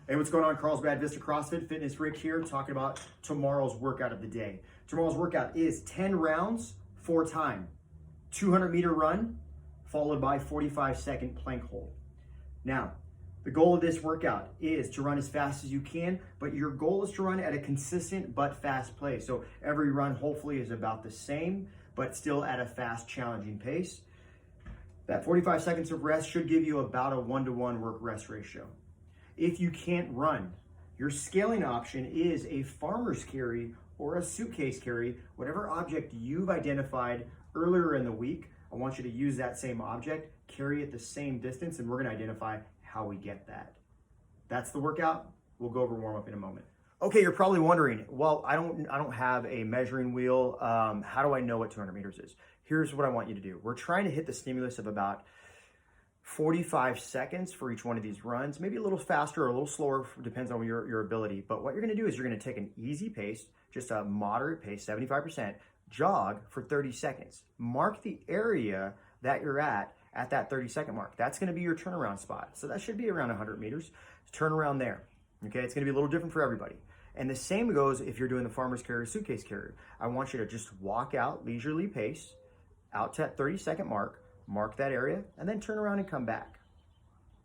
Hey, what's going on? Carlsbad Vista CrossFit Fitness Rick here, talking about tomorrow's workout of the day. Tomorrow's workout is 10 rounds, 4 time, 200-meter run, followed by 45-second plank hold. Now, the goal of this workout is to run as fast as you can, but your goal is to run at a consistent but fast pace. So every run hopefully is about the same, but still at a fast, challenging pace. That 45 seconds of rest should give you about a 1-to-1 work-rest ratio. If you can't run, your scaling option is a farmer's carry or a suitcase carry, whatever object you've identified earlier in the week. I want you to use that same object, carry it the same distance, and we're going to identify how we get that. That's the workout. We'll go over warm up in a moment. Okay, you're probably wondering, well, I don't have a measuring wheel. How do I know what 200 meters is? Here's what I want you to do. We're trying to hit the stimulus of about 45 seconds for each one of these runs, maybe a little faster or a little slower, depends on your ability. But what you're gonna do is you're gonna take an easy pace, just a moderate pace, 75%, jog for 30 seconds. Mark the area that you're at that 30-second mark. That's gonna be your turnaround spot. So that should be around 100 meters. Turn around there, okay? It's gonna be a little different for everybody. And the same goes if you're doing the farmer's carry or suitcase carrier. I want you to just walk out, leisurely pace, out to that 30-second mark, mark that area, and then turn around and come back.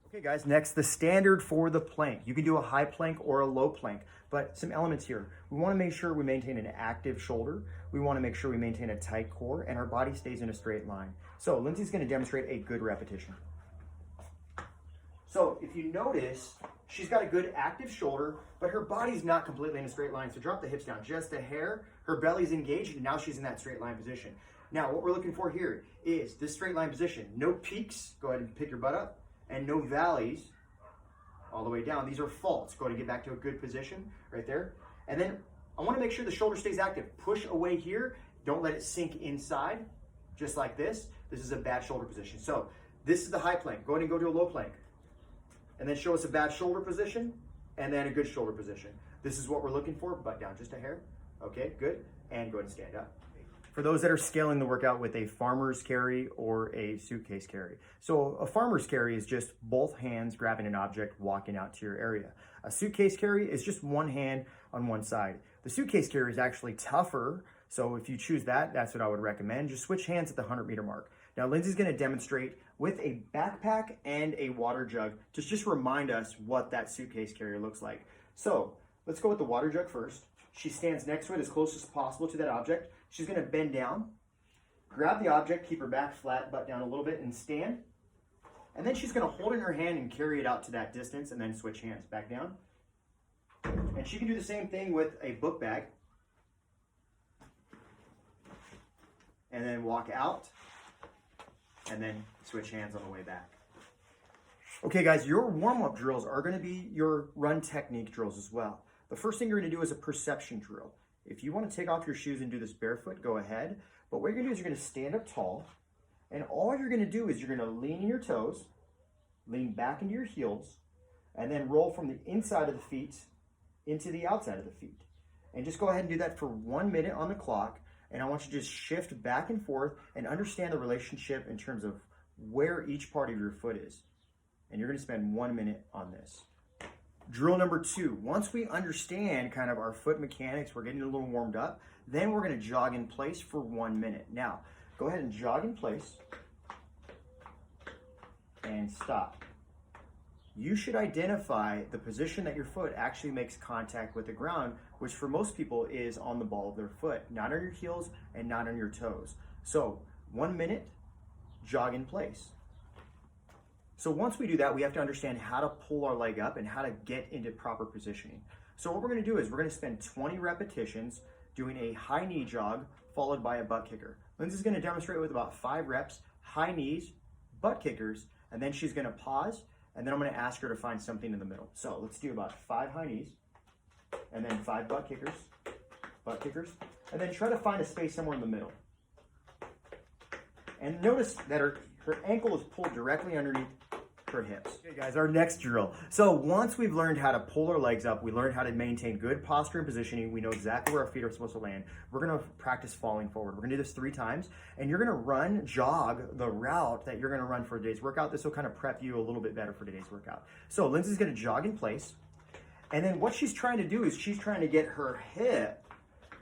Okay guys, next, the standard for the plank. You can do a high plank or a low plank, but some elements here. We wanna make sure we maintain an active shoulder. We wanna make sure we maintain a tight core and our body stays in a straight line. So Lindsay's gonna demonstrate a good repetition. So if you notice, she's got a good active shoulder, but her body's not completely in a straight line. So drop the hips down just a hair. Her belly's engaged, and now she's in that straight line position. Now, what we're looking for here is this straight line position. No peaks, go ahead and pick your butt up, and no valleys all the way down. These are faults. Go ahead and get back to a good position right there. And then I want to make sure the shoulder stays active. Push away here. Don't let it sink inside, just like this. This is a bad shoulder position. So this is the high plank. Go ahead and go to a low plank. And then show us a bad shoulder position, and then a good shoulder position. This is what we're looking for, butt down just a hair. Okay, good. And go ahead and stand up. For those that are scaling the workout with a farmer's carry or a suitcase carry. So a farmer's carry is just both hands grabbing an object, walking out to your area. A suitcase carry is just one hand on one side. The suitcase carry is actually tougher, so if you choose that, that's what I would recommend. Just switch hands at the 100-meter mark. Now Lindsay's gonna demonstrate with a backpack and a water jug to just remind us what that suitcase carrier looks like. So let's go with the water jug first. She stands next to it as close as possible to that object. She's gonna bend down, grab the object, keep her back flat, butt down a little bit, and stand. And then she's gonna hold it in her hand and carry it out to that distance, and then switch hands, back down. And she can do the same thing with a book bag. And then walk out, and then switch hands on the way back. Okay guys, your warm-up drills are gonna be your run technique drills as well. The first thing you're gonna do is a perception drill. If you wanna take off your shoes and do this barefoot, go ahead. But what you're gonna do is you're gonna stand up tall, and all you're gonna do is you're gonna lean in your toes, lean back into your heels, and then roll from the inside of the feet into the outside of the feet. And just go ahead and do that for 1 minute on the clock. And I want you to just shift back and forth and understand the relationship in terms of where each part of your foot is. And you're gonna spend 1 minute on this. Drill number 2, once we understand kind of our foot mechanics, we're getting a little warmed up, then we're gonna jog in place for 1 minute. Now, go ahead and jog in place and stop. You should identify the position that your foot actually makes contact with the ground, which for most people is on the ball of their foot, not on your heels and not on your toes. So 1 minute, jog in place. So once we do that, we have to understand how to pull our leg up and how to get into proper positioning. So what we're gonna do is we're gonna spend 20 repetitions doing a high knee jog followed by a butt kicker. Lindsay's gonna demonstrate with about 5 reps, high knees, butt kickers, and then she's gonna pause, and then I'm gonna ask her to find something in the middle. So let's do about 5 high knees, and then 5 butt kickers, and then try to find a space somewhere in the middle. And notice that her ankle is pulled directly underneath her hips. Okay guys, our next drill. So once we've learned how to pull our legs up, we learned how to maintain good posture and positioning, we know exactly where our feet are supposed to land, we're gonna practice falling forward. We're gonna do this 3 times, and you're gonna jog the route that you're gonna run for today's workout. This will kind of prep you a little bit better for today's workout. So Lindsay's gonna jog in place. And then what she's trying to do is she's trying to get her hip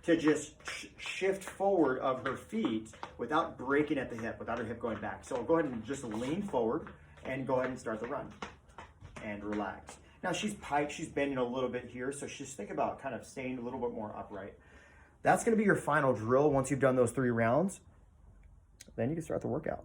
to just shift forward of her feet without breaking at the hip, without her hip going back. So go ahead and just lean forward and go ahead and start the run and relax. Now she's piked, she's bending a little bit here, so just think about kind of staying a little bit more upright. That's gonna be your final drill once you've done those 3 rounds. Then you can start the workout.